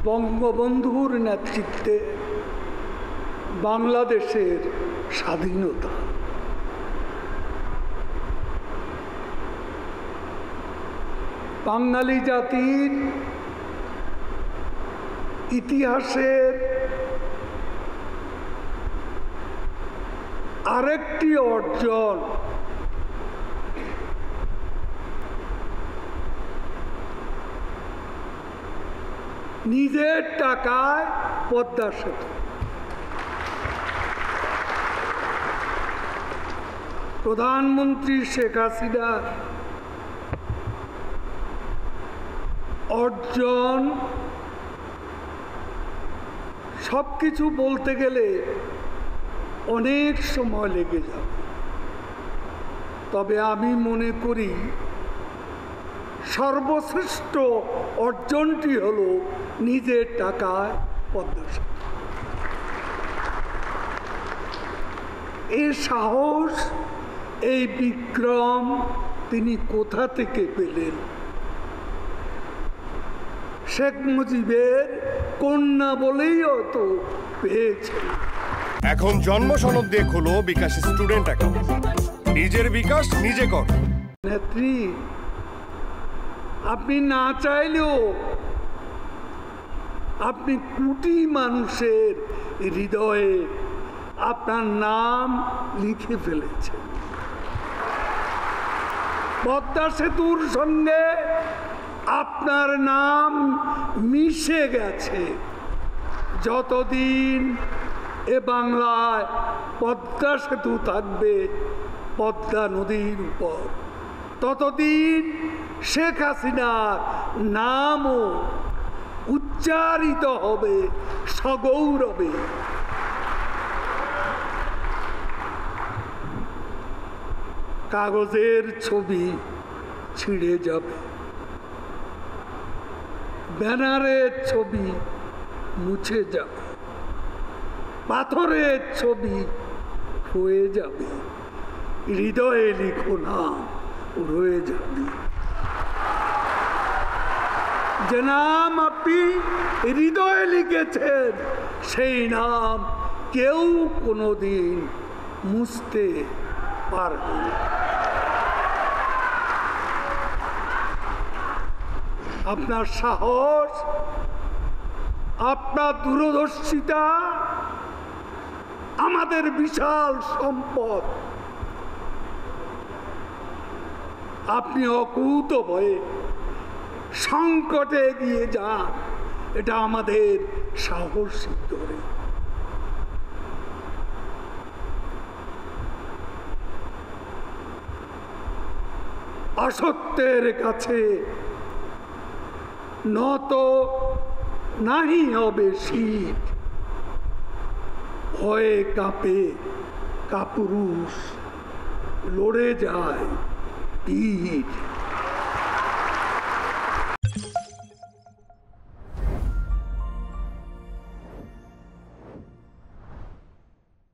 বঙ্গবন্ধুর নেতৃত্বে বাংলাদেশের স্বাধীনতা। বাঙালি জাতির ইতিহাসের আরেকটি অর্জন নিজের টাকায় পদ্মা সেতু। প্রধানমন্ত্রী শেখ হাসিনার অর্জন সবকিছু বলতে গেলে অনেক সময় লেগে যাবে, তবে আমি মনে করি সর্বশ্রেষ্ঠ অর্জনটি হলো নিজের টাকায় পদ্মা সেতু। এই সাহস, এই বিক্রম তিনি কোথা থেকে পেলেন? শেখ মুজিবের কন্যা বলেই হয়তো পেয়েছেন। এখন জন্ম সনদ দিয়ে খোলো বিকাশ স্টুডেন্ট অ্যাকাউন্ট। নিজের বিকাশ নিজে কর। নেত্রী, আপনি না চাইলেও আপনি কোটি মানুষের হৃদয়ে আপনার নাম লিখে ফেলেছেন। পদ্মা সেতুর সঙ্গে আপনার নাম মিশে গেছে। যতদিন এ বাংলায় পদ্মা সেতু থাকবে পদ্মা নদীর উপর, ততদিন শেখ হাসিনার নামও উচ্চারিত হবে সগৌরবে। কাগজের ছবি ছিঁড়ে যাবে, ব্যানারের ছবি মুছে যাবে, পাথরের ছবি হয়ে যাবে, হৃদয়ে লিখো নাম রয়ে যাবে। যে নাম আপনি হৃদয়ে লিখেছেন সেই নাম কেউ কোনোদিন মুছতে পারবে না। আপনার সাহস, আপনার দূরদর্শিতা আমাদের বিশাল সম্পদ। আপনি অকুতভয়ে সংকটে এগিয়ে যান, এটা আমাদের সাহস সিদ্ধ করে। অসত্যের কাছে নত নাহি হবে শীত, ভয়ে কাঁপে কাপুরুষ, লড়ে যায় পিঠ।